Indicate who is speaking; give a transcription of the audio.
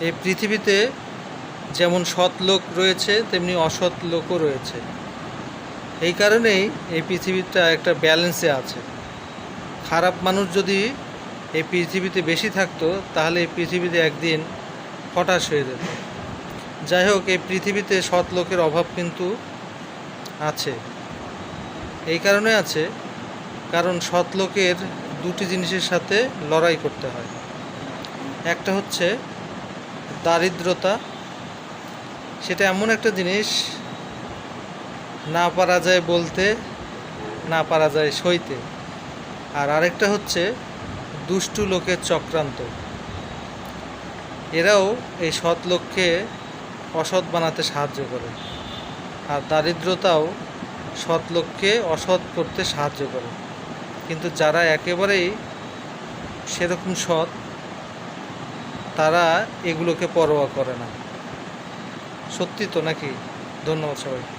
Speaker 1: এই পৃথিবীতে যেমন সৎ লোক রয়েছে তেমনি অসৎ লোকও রয়েছে। এই কারণেই এই পৃথিবীটা একটা ব্যালেন্সে আছে। খারাপ মানুষ যদি এই পৃথিবীতে বেশি থাকতো তাহলে এই পৃথিবীতে একদিন হতাশ হয়ে যেত। যাই হোক, এই পৃথিবীতে সৎ লোকের অভাব কিন্তু আছে। এই কারণে আছে কারণ সৎ লোকের দুটি জিনিসের সাথে লড়াই করতে হয়। একটা হচ্ছে দারিদ্রতা, সেটা এমন একটা জিনিস না পারা যায় বলতে, না পারা যায় সইতে। আর আরেকটা হচ্ছে দুষ্টু লোকের চক্রান্ত। এরাও এই সৎ লোককে অসৎ বানাতে সাহায্য করে। আর দারিদ্রতাও সৎ লোককে অসৎ করতে সাহায্য করে। কিন্তু যারা একেবারেই সেরকম সৎ, তারা এগুলোকে পরোয়া করে না। সত্যি তো নাকি? ধন্যবাদ সবাই।